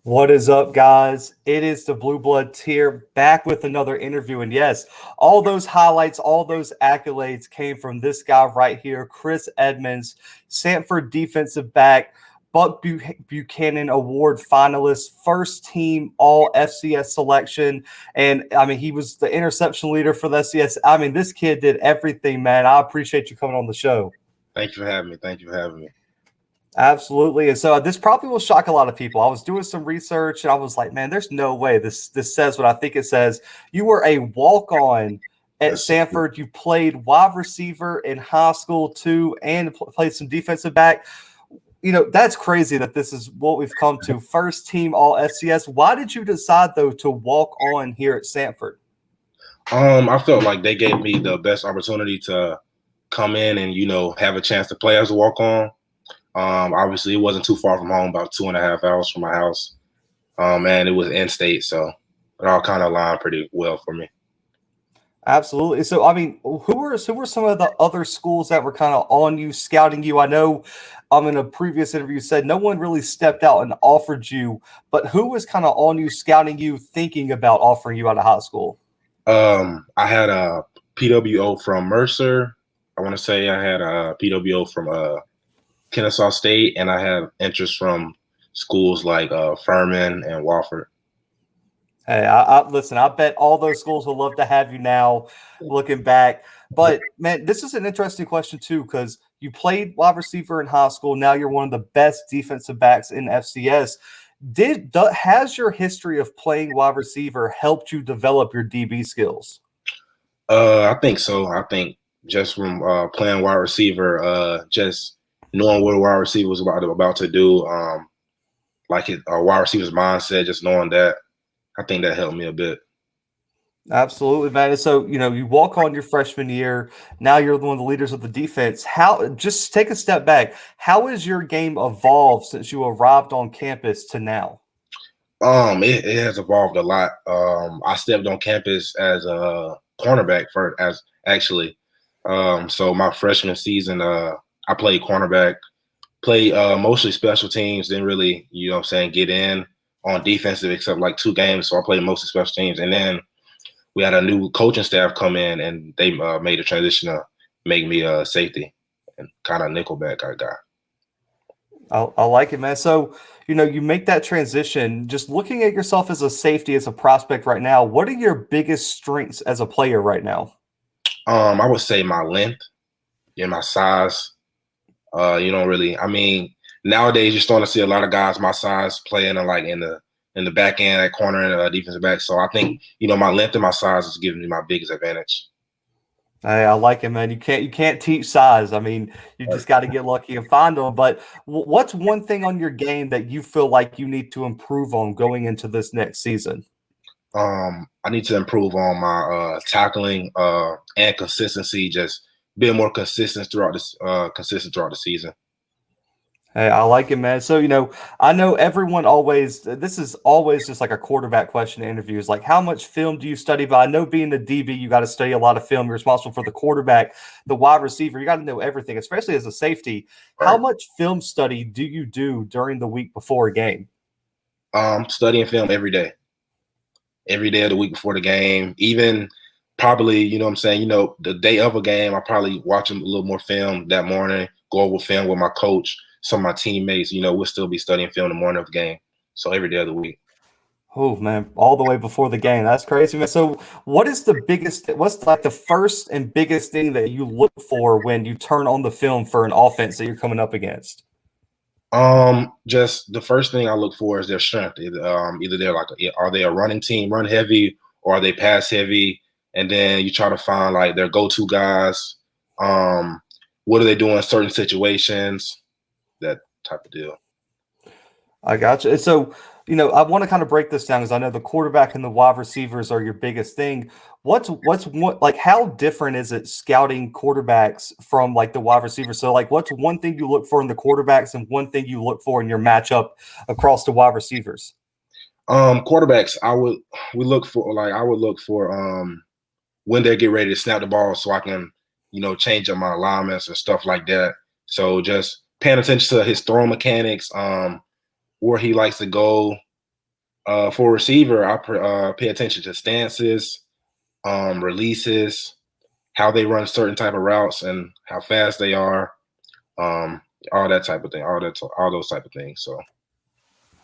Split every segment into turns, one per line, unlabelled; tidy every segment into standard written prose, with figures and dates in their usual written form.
What is up, guys? It is the Bluebloods here, back with another interview. And yes, all those highlights, all those accolades came from this guy right here, Chris Edmonds, Samford Defensive Back, Buchanan Award finalist, first team All FCS selection. And I mean, he was the interception leader for the FCS. I mean, this kid did everything, man. I appreciate you coming on the show.
Thank you for having me. Thank you for having me.
Absolutely. And so this probably will shock a lot of people. I was doing some research and I was like, man, there's no way this says what I think it says. You were a walk-on at Samford. You played wide receiver in high school too and played some defensive back. You know, that's crazy that this is what we've come to. First team All FCS. Why did you decide, though, to walk on here at Samford?
I felt like they gave me the best opportunity to come in and, have a chance to play as a walk-on. Obviously, it wasn't too far from home, about 2.5 hours from my house. And it was in-state, so it all kind of aligned pretty well for me.
Absolutely. So, I mean, who were some of the other schools that were kind of on you, scouting you? I know in a previous interview you said no one really stepped out and offered you, but who was kind of on you, scouting you, thinking about offering you out of high school?
I had a PWO from Mercer. I want to say I had a PWO from Kennesaw State, and I have interest from schools like Furman and Wofford.
Hey, I listen, I bet all those schools will love to have you now, looking back. But, man, this is an interesting question, too, because you played wide receiver in high school. Now you're one of the best defensive backs in FCS. Has your history of playing wide receiver helped you develop your DB skills?
I think so. I think just from playing wide receiver, just knowing what a wide receiver was about to do, like a wide receiver's mindset, just knowing that, I think that helped me a bit.
Absolutely, man. And so, you walk on your freshman year. Now you're one of the leaders of the defense. Just take a step back. How has your game evolved since you arrived on campus to now?
It has evolved a lot. I stepped on campus as a cornerback so my freshman season, I played cornerback, played mostly special teams, didn't really, get in on defensive except like 2 games. So I played mostly special teams. And then we had a new coaching staff come in and they made a transition to make me a safety and kind of nickelback guy.
I like it, man. So, you make that transition. Just looking at yourself as a safety, as a prospect right now, what are your biggest strengths as a player right now?
I would say my length and my size. Nowadays you're starting to see a lot of guys my size playing in the back end at corner and defensive back. So I think, my length and my size is giving me my biggest advantage.
Hey, I like it, man. You can't teach size. I mean, you just got to get lucky and find them. But what's one thing on your game that you feel like you need to improve on going into this next season?
I need to improve on my tackling and consistency. Just being more consistent throughout the season.
Hey, I like it, man. So, I know everyone this is always just like a quarterback question in interviews. Like, how much film do you study? But I know being the DB, you got to study a lot of film. You're responsible for the quarterback, the wide receiver. You got to know everything, especially as a safety.
Right.
How much film study do you do during the week before a game?
Studying film every day of the week before the game. Even probably, the day of a game, I probably watch a little more film that morning, go over film with my coach. Some of my teammates, we'll still be studying film the morning of the game. So every day of the week.
Oh, man, all the way before the game. That's crazy, man. So what's like the first and biggest thing that you look for when you turn on the film for an offense that you're coming up against?
Just the first thing I look for is their strength. Either they're are they a running team, run heavy, or are they pass heavy? And then you try to find like their go-to guys. What do they do in certain situations? That type of deal.
I got you. So, I want to kind of break this down because I know the quarterback and the wide receivers are your biggest thing. How different is it scouting quarterbacks from like the wide receivers? So, like, what's one thing you look for in the quarterbacks and one thing you look for in your matchup across the wide receivers?
Quarterbacks, I would look for when they get ready to snap the ball so I can, change up my alignments and stuff like that. So just paying attention to his throw mechanics, where he likes to go, For receiver, I pay attention to stances, releases, how they run certain type of routes, and how fast they are. All that type of thing, all those type of things. So,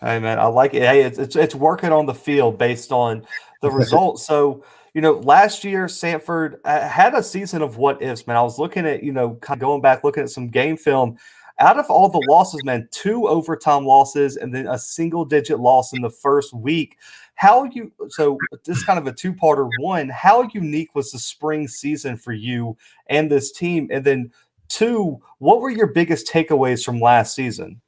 Hey man, I like it. Hey, it's working on the field based on the results. So, last year Samford had a season of what ifs, man. I was looking at, kind of going back, looking at some game film. Out of all the losses, man, 2 overtime losses and then a single digit loss in the first week. So this kind of a two-parter. One, how unique was the spring season for you and this team? And then two, what were your biggest takeaways from last season?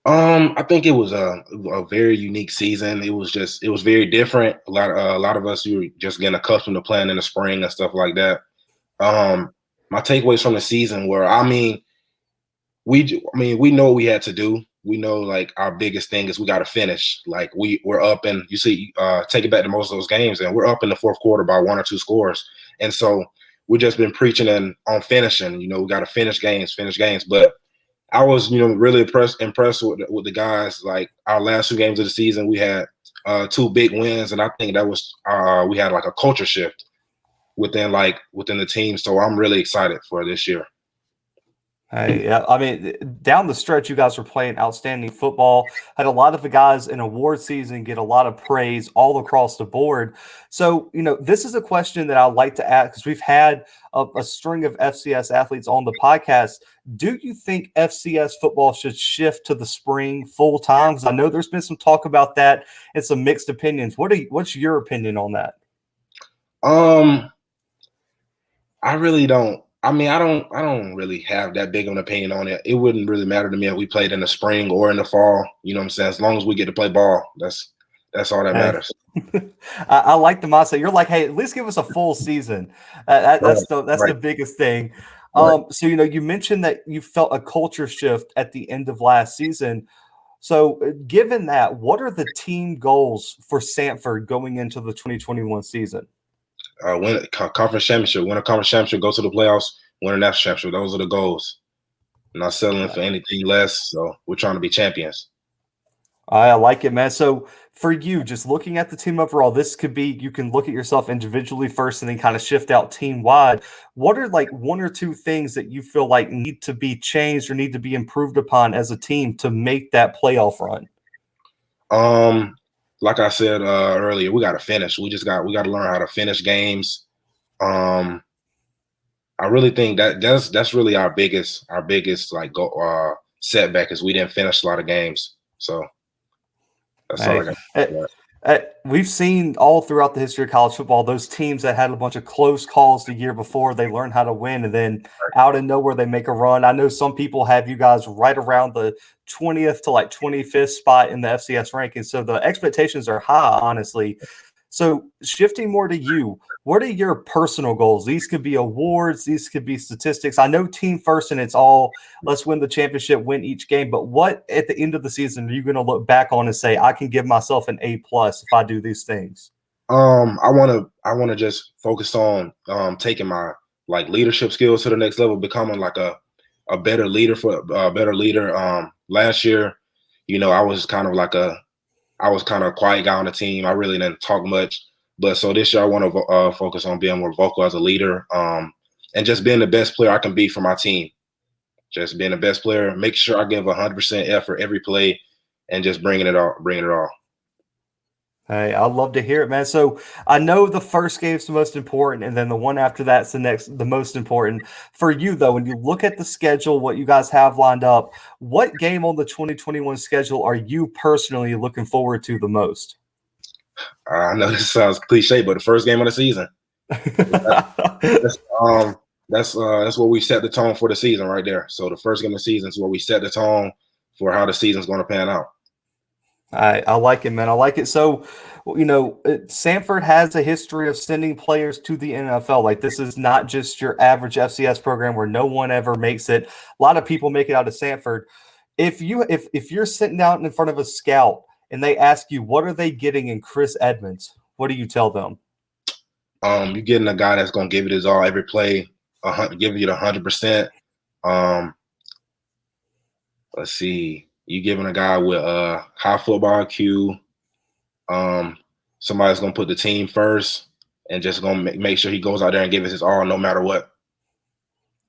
I think it was a very unique season. It was very different. A lot of us, you were just getting accustomed to playing in the spring and stuff like that. My takeaways from the season were, we know what we had to do. We know like our biggest thing is we got to finish. Like we're up, and you see, take it back to most of those games, and we're up in the fourth quarter by 1 or 2 scores. And so we just been preaching on finishing. We got to finish games. But I was, really impressed with the guys. Like our last 2 games of the season, we had 2 big wins, and I think that was we had like a culture shift within the team. So I'm really excited for this year.
Hey, yeah, I mean, down the stretch, you guys were playing outstanding football. Had a lot of the guys in award season get a lot of praise all across the board. So, this is a question that I like to ask because we've had a string of FCS athletes on the podcast. Do you think FCS football should shift to the spring full time? Because I know there's been some talk about that and some mixed opinions. What's your opinion on that?
I really don't. I mean, I don't really have that big of an opinion on it. It wouldn't really matter to me if we played in the spring or in the fall. You know what I'm saying? As long as we get to play ball, that's all that matters.
I like the mindset. You're like, hey, at least give us a full season. That's the biggest thing. So you mentioned that you felt a culture shift at the end of last season. So given that, what are the team goals for Samford going into the 2021 season?
Win a conference championship, go to the playoffs, win a national championship. Those are the goals. Not settling for anything less. So we're trying to be champions.
I like it, man. So for you, just looking at the team overall, this could be, you can look at yourself individually first and then kind of shift out team wide. What are like 1 or 2 things that you feel like need to be changed or need to be improved upon as a team to make that playoff run?
Like I said earlier, we got to finish. We got to learn how to finish games. I really think that's really our biggest like setback is we didn't finish a lot of games. So that's all I got.
We've seen all throughout the history of college football, those teams that had a bunch of close calls the year before, they learn how to win, and then out of nowhere they make a run. I know some people have you guys right around the 20th to like 25th spot in the FCS rankings, so the expectations are high, honestly. So shifting more to you, what are your personal goals? These could be awards, these could be statistics. I know team first and it's all let's win the championship, win each game. But what at the end of the season are you going to look back on and say, I can give myself an A+ if I do these things?
I wanna just focus on taking my like leadership skills to the next level, becoming like a better leader last year, I was kind of a quiet guy on the team. I really didn't talk much. But so this year I want to focus on being more vocal as a leader and just being the best player I can be for my team. Just being the best player, make sure I give 100% effort every play and just bringing it all.
Hey, I'd love to hear it, man. So I know the first game's the most important, and then the one after that's the most important. For you, though, when you look at the schedule, what you guys have lined up, what game on the 2021 schedule are you personally looking forward to the most?
I know this sounds cliche, but the first game of the season. That's where we set the tone for the season right there. So the first game of the season is where we set the tone for how the season's going to pan out.
I like it, man. I like it. So, Samford has a history of sending players to the NFL. Like, this is not just your average FCS program where no one ever makes it. A lot of people make it out of Samford. If you're sitting down in front of a scout and they ask you, what are they getting in Chris Edmonds? What do you tell them?
You're getting a guy that's going to give it his all every play, give you the 100%. Let's see. You giving a guy with high football IQ. Somebody's gonna put the team first and just gonna make sure he goes out there and give it his all, no matter what.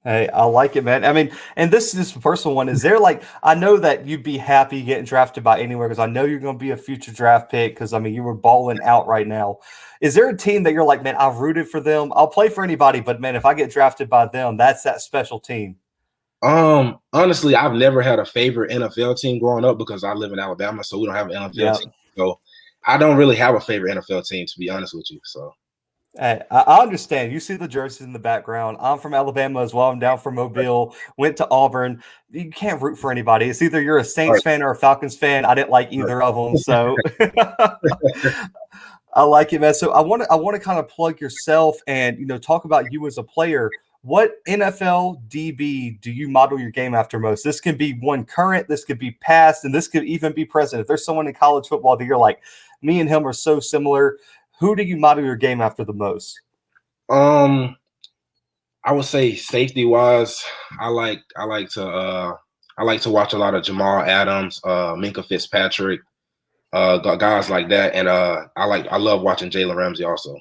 Hey, I like it, man. I mean, and this is a personal one. Is there like, I know that you'd be happy getting drafted by anywhere because I know you're going to be a future draft pick because, I mean, you were balling out right now. Is there a team that you're like, man, I've rooted for them? I'll play for anybody, but man, if I get drafted by them, that's that special team.
Honestly, I've never had a favorite NFL team growing up because I live in Alabama, so we don't have an NFL team. So I don't really have a favorite NFL team, to be honest with you. So.
Hey, I understand. You see the jerseys in the background. I'm from Alabama as well. I'm down from Mobile, went to Auburn. You can't root for anybody. It's either you're a Saints fan or a Falcons fan. I didn't like either of them. So I like it, man. So I want to kind of plug yourself and, talk about you as a player. What NFL DB do you model your game after most? This can be one current, this could be past, and this could even be present. If there's someone in college football that you're like, me and him are so similar, who do you model your game after the most?
I would say safety wise, I like to watch a lot of Jamal Adams, Minka Fitzpatrick, guys like that, and I love watching Jalen Ramsey also.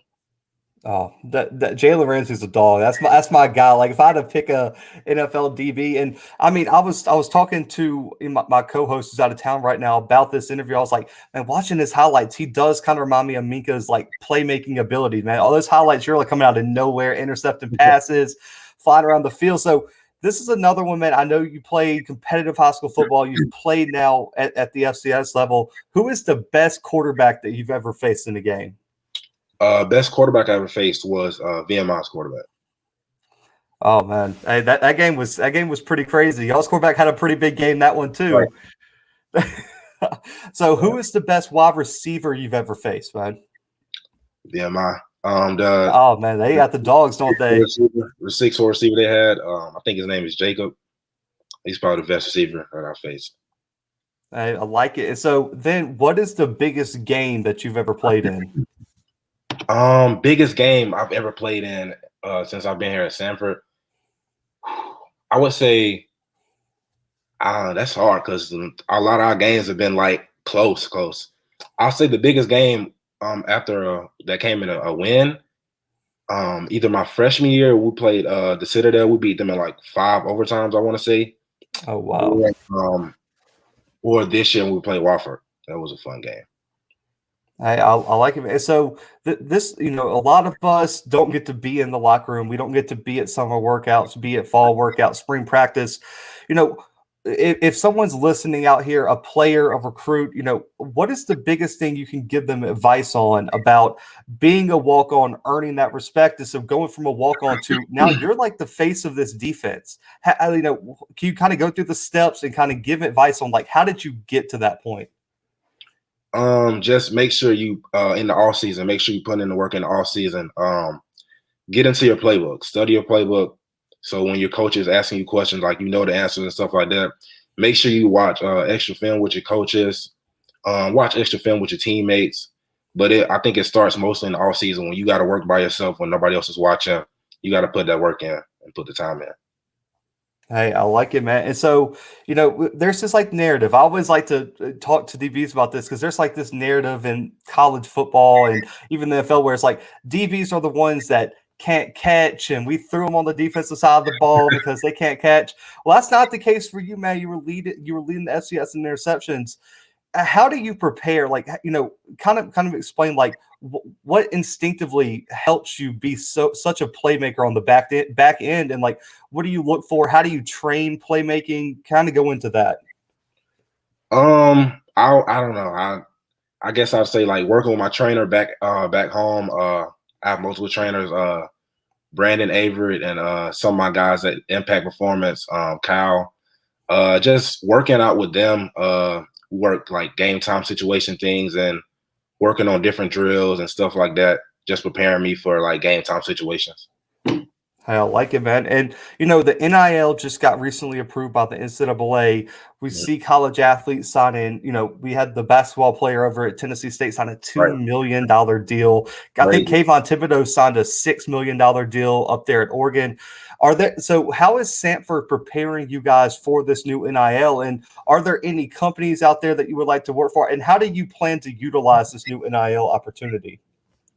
Oh, that Jalen Ramsey's a dog. That's my guy. Like if I had to pick a NFL DB, and I mean, I was talking to my co-host who's out of town right now about this interview. I was like, man, watching his highlights, he does kind of remind me of Minka's like playmaking ability, man. All those highlights, you're like coming out of nowhere, intercepting passes, flying around the field. So this is another one, man. I know you played competitive high school football. You've played now at the FCS level. Who is the best quarterback that you've ever faced in a game?
Best quarterback I ever faced was VMI's quarterback.
Oh man, hey, that game was pretty crazy. Y'all's quarterback had a pretty big game that one too. Right. So, who is the best wide receiver you've ever faced, man?
VMI.
Oh man, they got the dogs, don't they?
The 6'4" receiver they had. I think his name is Jacob. He's probably the best receiver that I faced.
I like it. And so, then, what is the biggest game that you've ever played in?
Biggest game I've ever played in since I've been here at Samford. I would say that's hard because a lot of our games have been like close. I'll say the biggest game after that came in a win. Either my freshman year we played the Citadel. We beat them in like 5 overtimes, I want to say.
Oh wow!
Or this year we played Wofford. That was a fun game.
I like it. So this, a lot of us don't get to be in the locker room. We don't get to be at summer workouts, be at fall workouts, spring practice. If someone's listening out here, a player, a recruit, what is the biggest thing you can give them advice on about being a walk-on, earning that respect? So going from a walk-on to now you're like the face of this defense. Can you kind of go through the steps and kind of give advice on like, how did you get to that point?
Just make sure you in the off season, make sure you put in the work in the off season. Get into your playbook, study your playbook. So when your coach is asking you questions, like the answers and stuff like that, make sure you watch extra film with your coaches, watch extra film with your teammates. But I think it starts mostly in the off season when you got to work by yourself when nobody else is watching. You got to put that work in and put the time in.
Hey, I like it, man. And so, there's this like narrative. I always like to talk to DBs about this because there's like this narrative in college football and even the NFL where it's like DBs are the ones that can't catch and we threw them on the defensive side of the ball because they can't catch. Well, that's not the case for you, man. You were leading the FCS in interceptions. How do you prepare? Like, kind of explain like what instinctively helps you be such a playmaker on the back end, and like what do you look for? How do you train playmaking? Kind of go into that.
I don't know. I guess I'd say like working with my trainer back home. I have multiple trainers, Brandon Averett and some of my guys at Impact Performance, Kyle. Just working out with them. Work like game time situation things and working on different drills and stuff like that, just preparing me for like game time situations.
I like it, man. And, the NIL just got recently approved by the NCAA. We see college athletes sign in. We had the basketball player over at Tennessee State sign a $2 million deal. I think Kayvon Thibodeau signed a $6 million deal up there at Oregon. So how is Samford preparing you guys for this new NIL? And are there any companies out there that you would like to work for? And how do you plan to utilize this new NIL opportunity?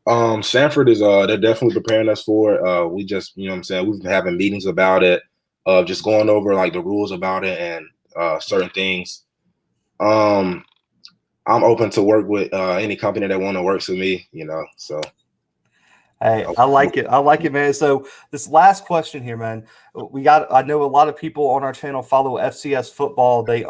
Samford is they're definitely preparing us for it. We just, you know what I'm saying, we've been having meetings about it, just going over like the rules about it and certain things. I'm open to work with any company that want to work with me, you know. So
Hey, I like it. I like it, man. So this last question here, man. I know a lot of people on our channel follow FCS football. They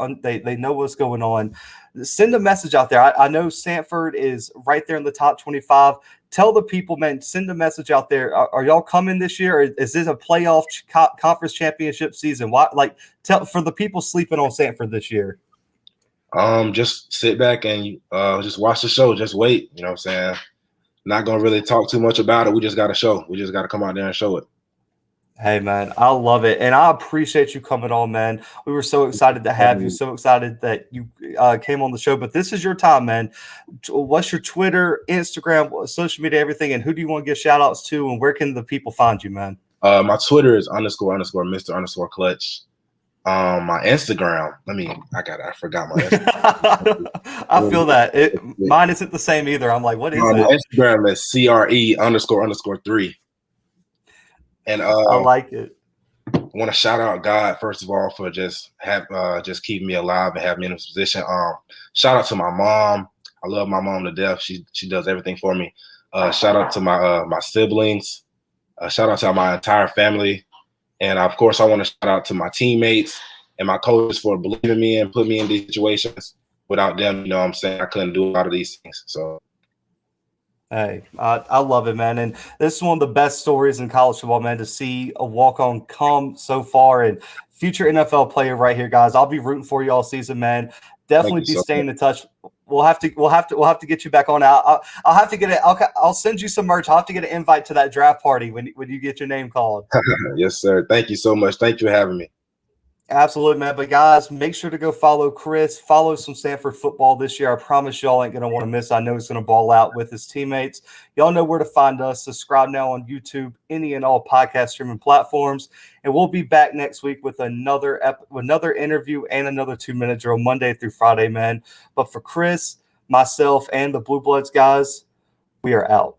know what's going on. Send a message out there. I know Samford is right there in the top 25. Tell the people, man, send a message out there. Are y'all coming this year? Or is this a playoff conference championship season? Tell for the people sleeping on Samford this year.
Just sit back and just watch the show. Just wait. You know what I'm saying? Not gonna really talk too much about it. We just got to show. We just got to come out there and show it.
Hey, man, I love it. And I appreciate you coming on, man. We were so excited to have you, so excited that you came on the show. But this is your time, man. What's your Twitter, Instagram, social media, everything? And who do you want to give shout outs to? And where can the people find you, man?
My Twitter is __Mr_Clutch. My Instagram, I forgot my Instagram.
I feel that. Mine isn't the same either. I'm like, what is it?
My Instagram is CRE__3. And
I like it.
I want to shout out God, first of all, for just keeping me alive and having me in this position. Shout out to my mom. I love my mom to death. She does everything for me. Shout out to my siblings. Shout out to my entire family. And of course, I want to shout out to my teammates and my coaches for believing in me and putting me in these situations. Without them, you know what I'm saying, I couldn't do a lot of these things. So,
hey, I love it, man. And this is one of the best stories in college football, man, to see a walk-on come so far and future NFL player right here, guys. I'll be rooting for you all season, man. Definitely be staying in touch. We'll have to get you back on. I'll have to get it. I'll send you some merch. I'll have to get an invite to that draft party when you get your name called.
Yes, sir. Thank you so much. Thank you for having me.
Absolutely, man. But guys, make sure to go follow Chris. Follow some Samford football this year. I promise y'all ain't gonna want to miss. I know he's gonna ball out with his teammates. Y'all know where to find us. Subscribe now on YouTube, any and all podcast streaming platforms, and we'll be back next week with another interview and another 2-minute drill Monday through Friday, man. But for Chris, myself, and the Bluebloods guys, we are out.